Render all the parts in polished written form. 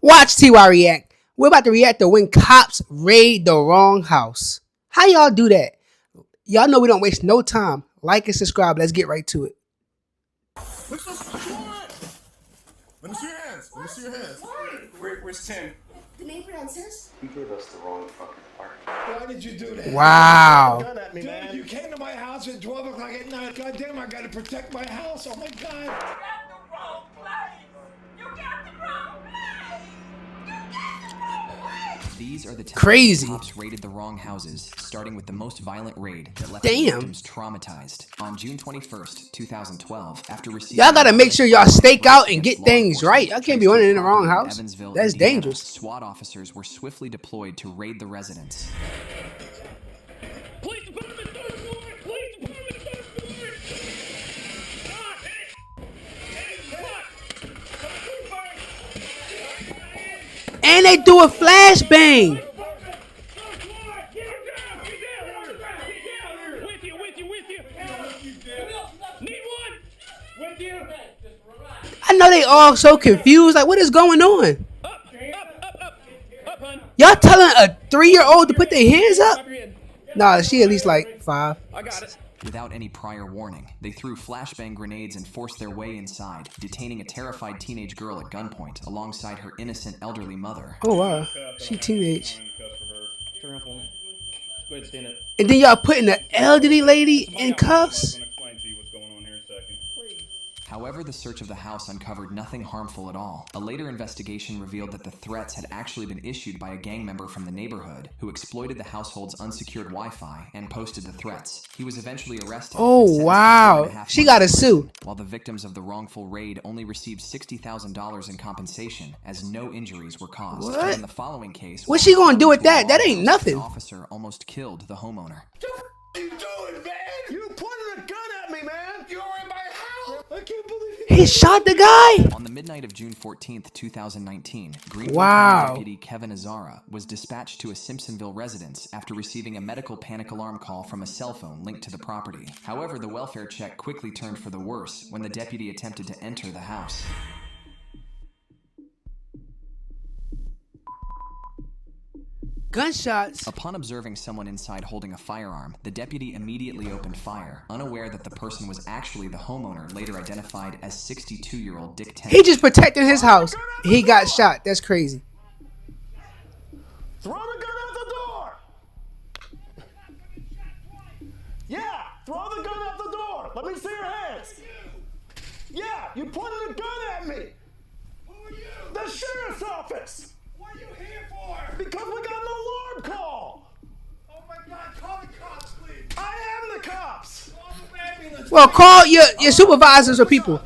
Watch TY react. We're about to react to when cops raid the wrong house. How y'all do that? Y'all know we don't waste no time. Like and subscribe. Let's get right to it. Let me see your hands. Let me see your hands. Where's Tim? The neighbor downstairs? He gave us the wrong fucking part. Why did you do that? Wow. Gun at me, Dude, man. you came to my house at 12 o'clock at night. God damn, I gotta protect my house. Oh my God. You got the wrong place. You got the wrong place. You got the wrong place. These are the Crazy. cops raided the wrong houses, starting with the most violent raid that left Damn. the victims traumatized. On June 21st, 2012, after receiving Y'all gotta make sure y'all stake out and get law things enforcement right. Y'all can't be traced running to in the wrong property in house. Evansville, That's Indiana, dangerous. SWAT officers were swiftly deployed to raid the residence. Police department, third floor! Police department, third floor! Stop it! Hey, what? And they do a flashbang. I know they all so confused. Like, what is going on? Y'all telling a 3-year-old to put their hands up? Nah, she at least like 5. I got it. Without any prior warning, they threw flashbang grenades and forced their way inside, detaining a terrified teenage girl at gunpoint alongside her innocent elderly mother. Oh wow, she teenage. Turn around for me. Go ahead and stand up. And then y'all putting the elderly lady in cuffs. I'm gonna explain to you what's going on here in a second. However, the search of the house uncovered nothing harmful at all. A later investigation revealed that the threats had actually been issued by a gang member from the neighborhood who exploited the household's unsecured Wi-Fi and posted the threats. He was eventually arrested. Oh, and sentenced to wow. 2.5 She months gotta in sue. prison, while the victims of the wrongful raid only received $60,000 in compensation, as no injuries were caused. What? In the following case, What's she gonna do with that? That ain't an nothing. officer almost killed the homeowner. What are you doing, man? You pointed a gun at me, man. You're in my house. I can't believe you. He shot the guy. On the midnight of June 14th, 2019, Greenville Wow. County Deputy Kevin Azara was dispatched to a Simpsonville residence after receiving a medical panic alarm call from a cell phone linked to the property. However, the welfare check quickly turned for the worse when the deputy attempted to enter the house. Gunshots. Upon observing someone inside holding a firearm, the deputy immediately opened fire, unaware that the person was actually the homeowner later identified as 62-year-old Dick Tennant. He just protecting his house. He got shot. That's crazy. Throw the gun out the door. Yeah, throw the gun out the door. Let me see your hands. Yeah, you pointed a gun at me. Who are you? The sheriff's office. What are you here for? Because we got an alarm call. Oh my God, call the cops, please. I am the cops. Call the ambulance. Well, call your supervisors or people.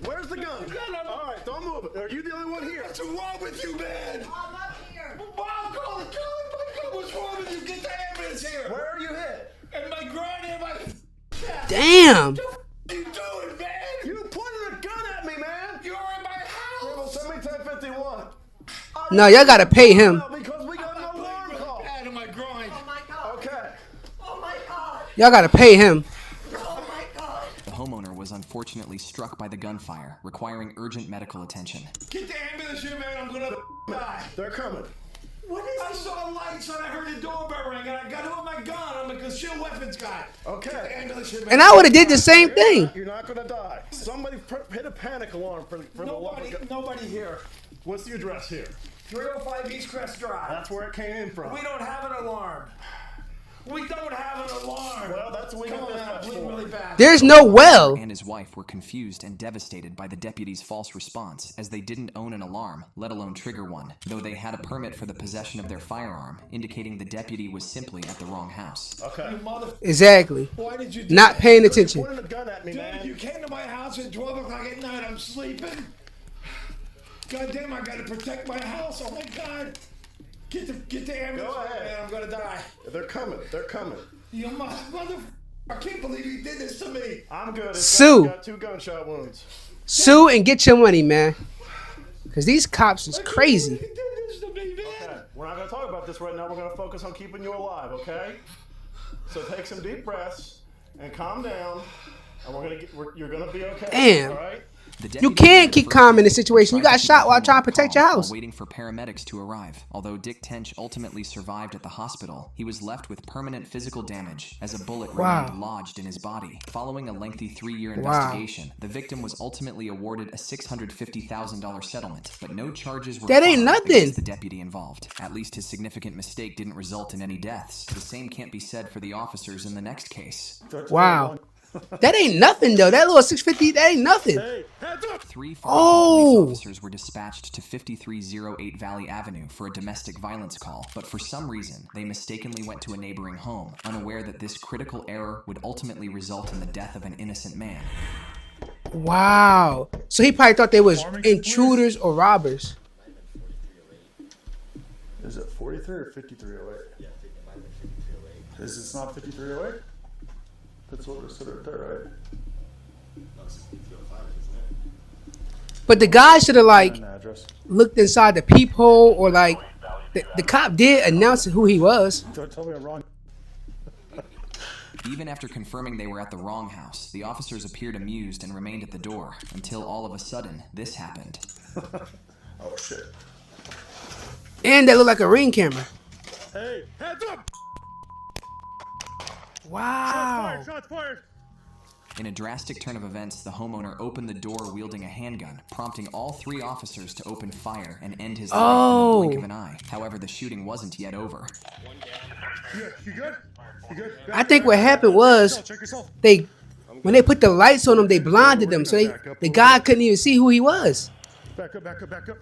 Where's the gun? All right, don't move it. Are you the only one here? What's wrong with you, man? I'm up here. Wow, call the cops. My God, what's wrong with you? Get the ambulance here. Where are you hit? And my groin and my chest. Damn. What are you doing, man? You pointed a gun at me, man. You're in my house. Send me 1051. No, y'all gotta pay him. Because we got an alarm call. Pad on my groin. Oh my God. Okay. Oh my God. Y'all gotta pay him. Oh my God. The homeowner was unfortunately struck by the gunfire, requiring urgent medical attention. Get the ambulance here, man. I'm gonna die. They're coming. What is I saw lights and I heard the doorbell ring and I got out my gun. I'm a concealed weapons guy. Okay. Get the ambulance here, man. And I would have did the same thing. You're not gonna die. Somebody hit a panic alarm for Nobody here. What's the address here? 305 East Crest Drive. That's where it came in from. We don't have an alarm. We don't have an alarm. Well, that's what we Come got on, this man. much Bleeding for. really bad. There's no well. And his wife were confused and devastated by the deputy's false response, as they didn't own an alarm, let alone trigger one, though they had a permit for the possession of their firearm, indicating the deputy was simply at the wrong house. Okay. You mother. Exactly. Why did you do Not that? paying You attention. pointed a gun at me, Dude, man. you came to my house at 12 o'clock at night. I'm sleeping. God damn, I gotta protect my house. Oh my God. Get the ambulance. Go ahead. Man, I'm gonna die. They're coming. They're coming. You mother. I can't believe you did this to me. I'm good. This Sue. guy's got 2 gunshot wounds. Sue and get your money, man. Cause these cops is crazy. You did this to me, man. Okay. We're not gonna talk about this right now. We're gonna focus on keeping you alive, okay? So take some deep breaths and calm down, and you're gonna be okay. Damn. All right. The You deputy can't spent keep the first calm in this 15 situation. You minutes got trying to shot keep while the trying to protect your calm house. while waiting for paramedics to arrive. Although Dick Tench ultimately survived at the hospital, he was left with permanent physical damage as a bullet Wow. remained lodged in his body. Following a lengthy 3-year Wow. investigation, the victim was ultimately awarded a $650,000 settlement, but no charges were That ain't filed nothing. against the deputy involved. At least his significant mistake didn't result in any deaths. The same can't be said for the officers in the next case. Wow. That ain't nothing though. That little 650, that ain't nothing. Hey, hands up! 3 Farmington Oh. police officers were dispatched to 5308 Valley Avenue for a domestic violence call, but for some reason, they mistakenly went to a neighboring home, unaware that this critical error would ultimately result in the death of an innocent man. Wow. So he probably thought they was intruders or robbers. Is it 43 or 5308? Yeah, Is this not 5308? That's what it said right there, right? But the guy should have like An address. looked inside the peephole, or like the cop did announce who he was. Don't tell me I'm wrong. Even after confirming they were at the wrong house, the officers appeared amused and remained at the door, until all of a sudden, this happened. Oh shit. And that looked like a ring camera. Hey, hands up! Wow. Shots fired! In a drastic turn of events, the homeowner opened the door wielding a handgun, prompting all 3 officers to open fire and end his life in the blink of an eye. However, the shooting wasn't yet over. You good? You good? I think what happened was Check yourself. when they put the lights on him, they blinded them, so the guy couldn't even see who he was. Back up, back up, back up.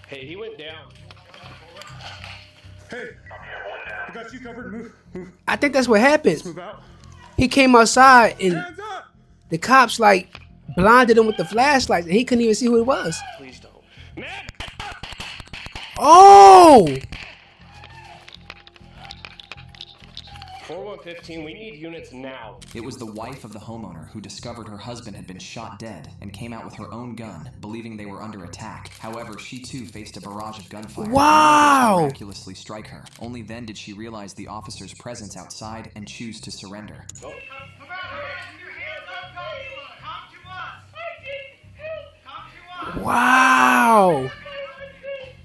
Hey, he went down. Hey, I got you covered. Move I think that's what happened. out. He came outside and Hands up! the cops like blinded him with the flashlights, and he couldn't even see who it was. Please don't. Man! Oh! 4115, we need units now. It was the wife of the homeowner who discovered her husband had been shot dead and came out with her own gun, believing they were under attack. However, she too faced a barrage of gunfire. Wow. To miraculously strike her. Only then did she realize the officer's presence outside and choose to surrender. Wow!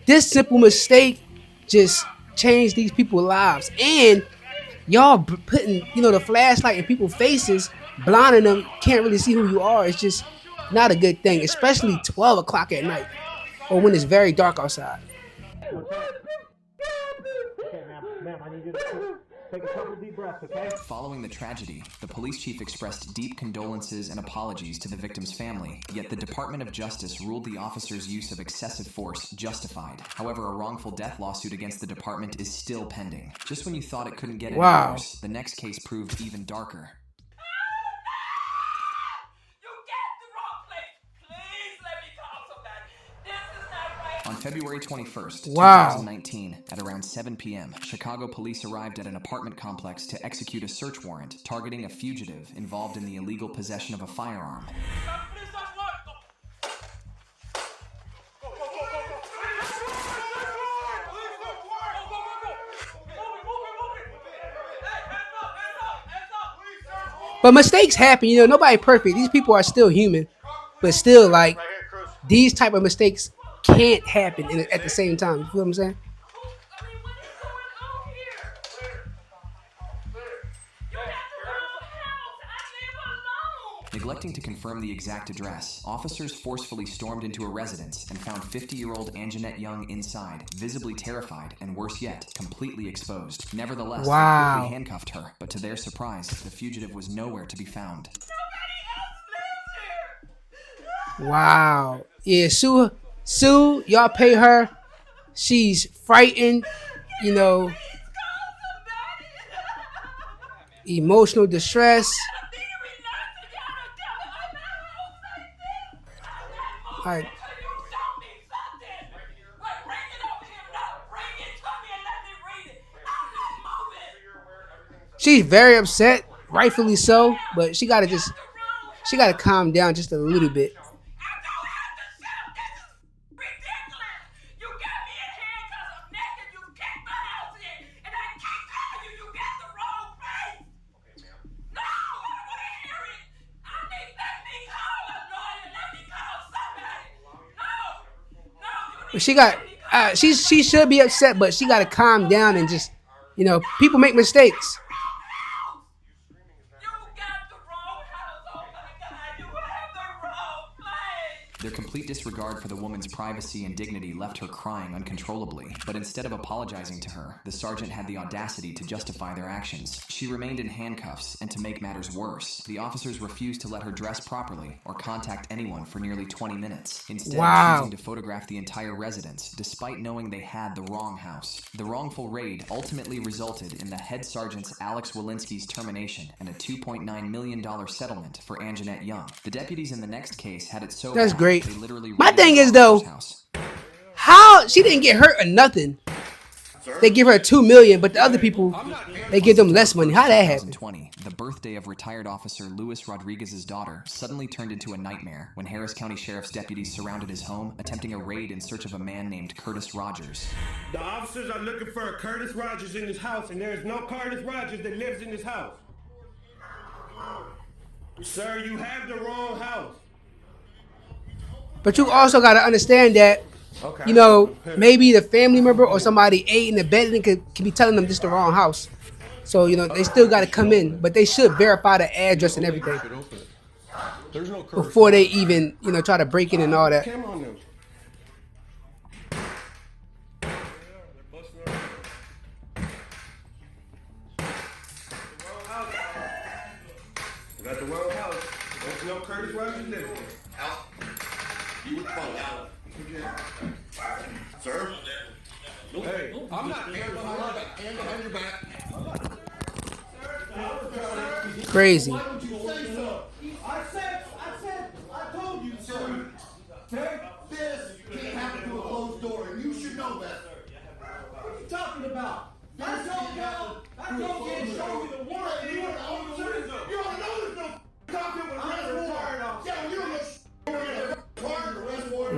This simple mistake just changed these people's lives, and y'all putting the flashlight in people's faces, blinding them, can't really see who you are. It's just not a good thing, especially 12 o'clock at night or when it's very dark outside. Take a couple deep breaths, okay? Following the tragedy, the police chief expressed deep condolences and apologies to the victim's family, yet the Department of Justice ruled the officer's use of excessive force justified. However, a wrongful death lawsuit against the department is still pending. Just when you thought it couldn't get any Wow. worse, the next case proved even darker. You get the wrong place. Please let me call somebody. This is not right. On February 21st, Wow. 2019, at around 7 p.m., Chicago police arrived at an apartment complex to execute a search warrant targeting a fugitive involved in the illegal possession of a firearm. Please don't work. Go, go, go, go, go. Please don't work. Go, go, go, go. Move it. Hey, hands up. But mistakes happen, nobody perfect. These people are still human, but still, like, these type of mistakes can't happen at the same time. You feel what I'm saying? I mean, what is going on here? You got the wrong house. I live alone. Neglecting to confirm the exact address, officers forcefully stormed into a residence and found 50-year-old Anjanette Young inside, visibly terrified and, worse yet, completely exposed. Nevertheless, Wow. they quickly handcuffed her, but to their surprise, the fugitive was nowhere to be found. Nobody else lives here. Wow. Yeah, Sue, y'all pay her. She's frightened, Please call somebody. emotional distress. I think we learned to get together in the house like this. I'm not moving Alright. until you show me something. Wait, bring it over here. No, bring it to me and let me read it. I'm not moving. She's very upset, rightfully so, but she gotta calm down just a little bit. I don't have to shout. This is ridiculous. You got me in handcuffs. I'm naked. You kicked my house in. And I keep telling you, you got the wrong place. No, I don't want to hear it. I need, let me She got she should be upset, but she got to calm down and just, you know, people make mistakes. You got the wrong house. Oh my God, you have the wrong place. Their complete disregard for the woman's privacy and dignity left her crying uncontrollably, but instead of apologizing to her, the sergeant had the audacity to justify their actions. She remained in handcuffs, and to make matters worse, the officers refused to let her dress properly or contact anyone for nearly 20 minutes, instead choosing to photograph the entire residence, despite knowing they had the wrong house. The wrongful raid ultimately resulted in the head sergeant's Alex Walensky's termination and a $2.9 million settlement for Anjanette Young. The deputies in the next case had it so That's bad, great. they literally My raided thing the is, though, officer's house. how she didn't get hurt or nothing. They give her $2 million, but the other people, they give them less money. How that happen? 2020, the birthday of retired officer Luis Rodriguez's daughter suddenly turned into a nightmare when Harris County Sheriff's deputies surrounded his home, attempting a raid in search of a man named Curtis Rogers. The officers are looking for a Curtis Rogers in this house, and there is no Curtis Rogers that lives in this house. Sir, you have the wrong house. But you also got to understand that, you know, maybe the family member or somebody ate in the bed and could be telling them this is the wrong house. So, you know, they still got to come in, but they should verify the address and everything before they even, you know, try to break in and all that. Come on now. You got the wrong house. There's no Curtis Rogers living there. Out. You with the phone out. Sir? Hey, I'm not here behind your back. Crazy. Why don't you say so? I told you, sir. Take this. You can't have to do a closed door, and you should know that. What are you talking about? I told you and showed you the warrant. You don't know there's no talking with arrest warrant. Yeah, you don't know.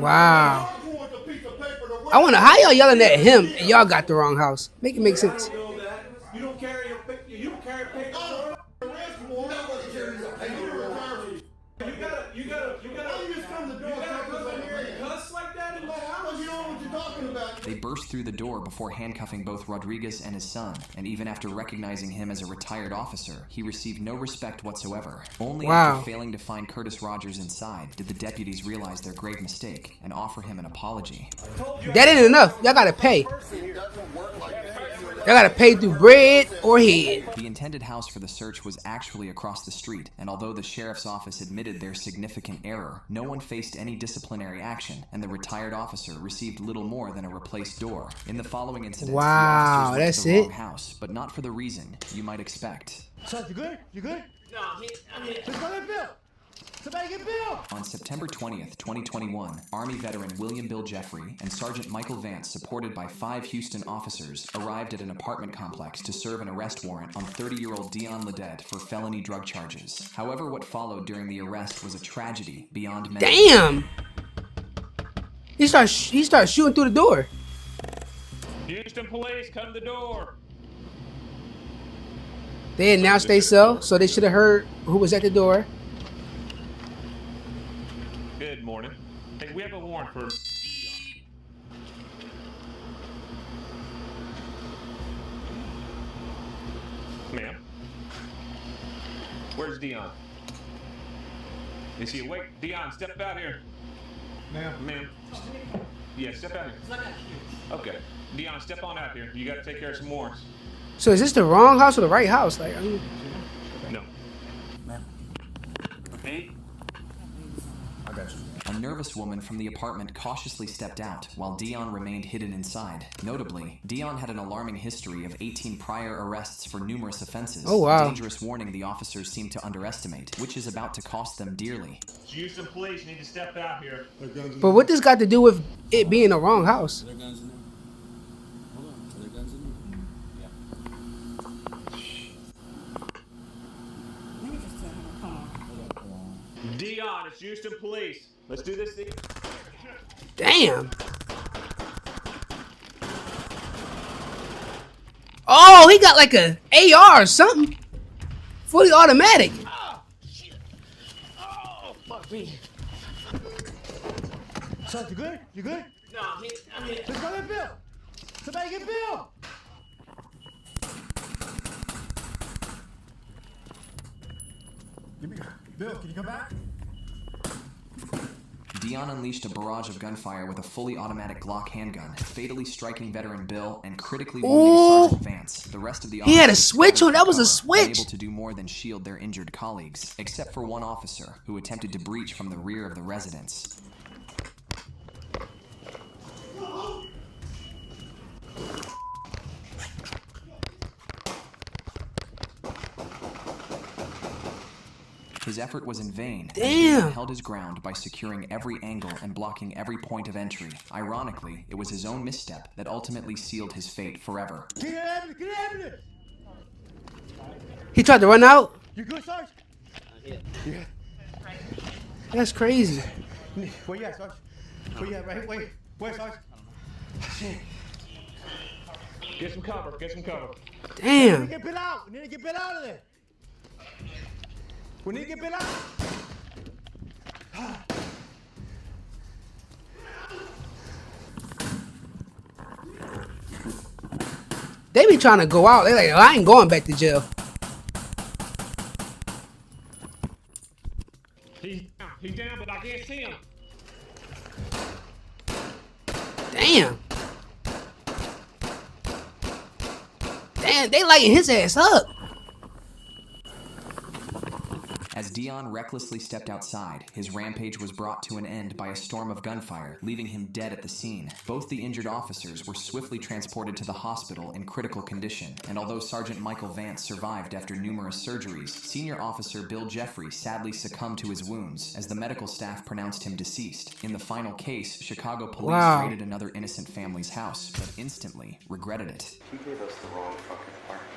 Wow. I wonder how y'all yelling at him and y'all got the wrong house. Make it make sense. You don't carry your picture. You don't carry paper. Arrest warrant. Nobody carries a paper warrant. You gotta just come to the door. You gotta come in here and cuss like that in my house. You know what you're talking about. They burst through the door before handcuffing both Rodriguez and his son, and even after recognizing him as a retired officer, he received no respect whatsoever. Only after failing to find Curtis Rogers inside did the deputies realize their grave mistake and offer him an apology. That ain't enough. Y'all got to pay. Y'all got to pay through bread or head. The intended house for the search was actually across the street, and although the sheriff's office admitted their significant error, no one faced any disciplinary action, and the retired officer received little more than a replaced door. In the following incident, Wow, the officers went that's to the wrong it? house, but not for the reason you might expect. Son, you good? You good? No, I'm here. Let's go get Bill. Somebody get Bill. On September 20th, 2021, Army veteran William Bill Jeffrey and Sergeant Michael Vance, supported by 5 Houston officers, arrived at an apartment complex to serve an arrest warrant on 30-year-old Dion Ledette for felony drug charges. However, what followed during the arrest was a tragedy beyond measure. Damn. He starts shooting through the door. Houston police, come to the door. They announced they so they should have heard who was at the door. Good morning. Hey, we have a warrant for... Ma'am? Where's Dion? Is he awake? Dion, step out here. Ma'am. Yeah, step out here. Okay. Dion, step on out here. You gotta take care of some warrants. So is this the wrong house or the right house? Like, I mean, No. A nervous woman from the apartment cautiously stepped out, while Dion remained hidden inside. Notably, Dion had an alarming history of 18 prior arrests for numerous offenses. Oh, wow. A dangerous warning the officers seem to underestimate, which is about to cost them dearly. Houston police need to step out here. but what this got to do with it being the wrong house? Dion, it's Houston police. Let's do this thing. Damn. Oh, he got like a AR or something. Fully automatic. Son, you good? You good? Let's go get Bill. Somebody get Bill. Bill, can you come back? Dion unleashed a barrage of gunfire with a fully automatic Glock handgun, fatally striking veteran Bill and critically wounding Sergeant Vance. The rest of the He had a officers switch on. That was a scattered, switch. unable to do more than shield their injured colleagues, except for one officer who attempted to breach from the rear of the residence. His effort was in vain. Damn. He held his ground by securing every angle and blocking every point of entry. Ironically, it was his own misstep that ultimately sealed his fate forever. Get ambulance! Get ambulance! He tried to run out. You good, Sarge? Yeah. That's crazy. Where you at, Sarge? Where you at? Right? Wait. Where, Sarge? Get some cover. Get some cover. Damn. Get Bill out. We need to get Bill out of there. We need to get Bill out. They be trying to go out. They like, oh, I ain't going back to jail. He's down, but I can't see him. Damn. Damn, they lighting his ass up. As Dion recklessly stepped outside, his rampage was brought to an end by a storm of gunfire, leaving him dead at the scene. Both the injured officers were swiftly transported to the hospital in critical condition, and although Sergeant Michael Vance survived after numerous surgeries, Senior Officer Bill Jeffrey sadly succumbed to his wounds as the medical staff pronounced him deceased. In the final case, Chicago police raided another innocent family's house, but instantly regretted it. He gave us the wrong fucking apartment.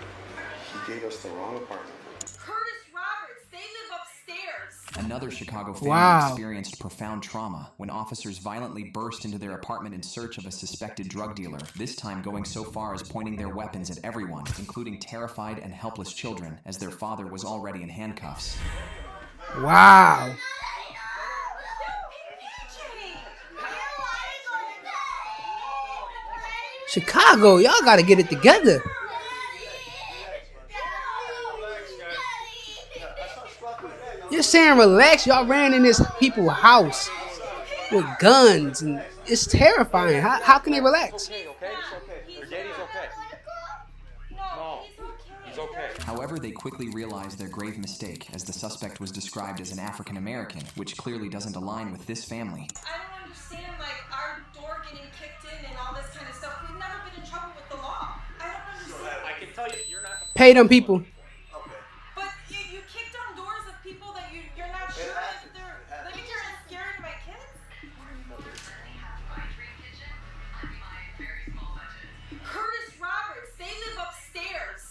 He gave us the wrong apartment. Curtis Roberts, they live upstairs. Another Chicago family experienced profound trauma when officers violently burst into their apartment in search of a suspected drug dealer, this time going so far as pointing their weapons at everyone, including terrified and helpless children, as their father was already in handcuffs. Wow. Chicago, y'all gotta get it together. You're saying relax. Y'all ran in this people's house with guns, and it's terrifying. How can they relax? Okay, it's okay. Your daddy's okay. No, he's okay. However, they quickly realized their grave mistake, as the suspect was described as an African American, which clearly doesn't align with this family. I don't understand, like, our door getting kicked in and all this kind of stuff. We've never been in trouble with the law. I don't understand. I can tell you, you're not the Pay them people. But you kick down doors of people that you're not sure if they're living here and scaring my kids? Curtis Roberts, they live upstairs.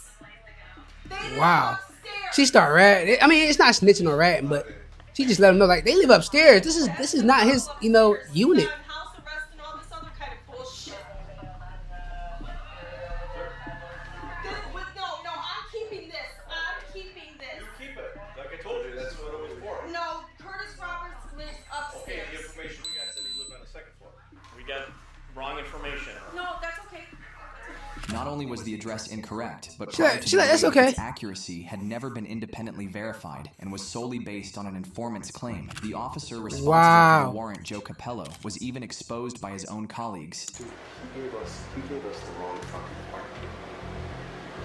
They live Wow. upstairs. She start ratting. I mean, it's not snitching or ratting, but she just let them know, like, they live upstairs. This is not his, unit. House arrest and all this other kind of bullshit. No, I'm keeping this. I'm keeping this. You keep it. Like I told you, that's what it was for. No, Curtis Roberts lives Okay, upstairs. the information we got said he lived on the second floor. We got wrong information. No, that's okay. Not only was the address incorrect, but She prior like, to the that's raid, okay. its accuracy had never been independently verified and was solely based on an informant's claim. The officer responsible for the warrant, Joe Capello, was even exposed by his own colleagues. Dude, he gave us the wrong fucking apartment.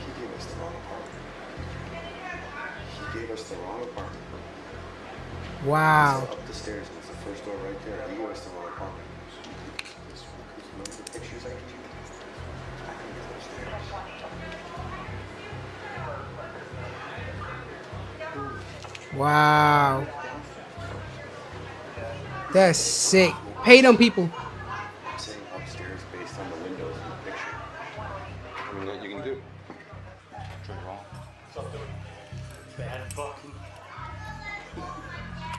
He gave us the wrong apartment. He gave us the wrong apartment. Wow. Up the stairs, and it's the first door right there. He gave us the wrong apartment. Remember the pictures I gave you? I can get those stairs. Wow. That's sick. Pay them people. I'm saying upstairs based on the windows in the picture. I mean, what you can do? Turn it wrong. Something bad fucking.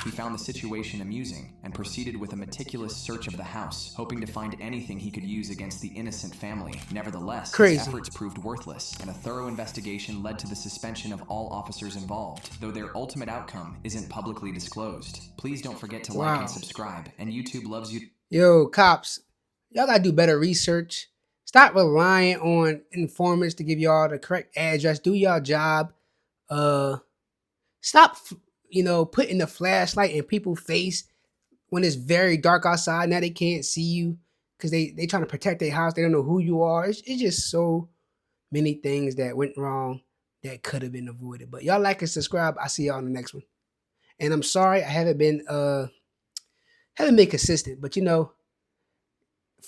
He found the situation amusing and proceeded with a meticulous search of the house, hoping to find anything he could use against the innocent family. Nevertheless, his efforts proved worthless, and a thorough investigation led to the suspension of all officers involved, though their ultimate outcome isn't publicly disclosed. Please don't forget to like and subscribe, and YouTube loves you. Yo, cops, Y'all gotta do better research. Stop relying on informants to give y'all the correct address. Do y'all job. Uh, stop, putting the flashlight in people's face when it's very dark outside. Now they can't see you because they trying to protect their house. They don't know who you are. It's just so many things that went wrong that could have been avoided. But y'all like and subscribe. I see y'all in the next one. And I'm sorry I haven't been consistent, but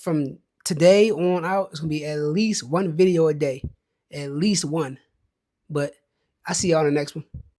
from today on out, it's gonna be at least one video a day. At least one. But I see y'all in the next one.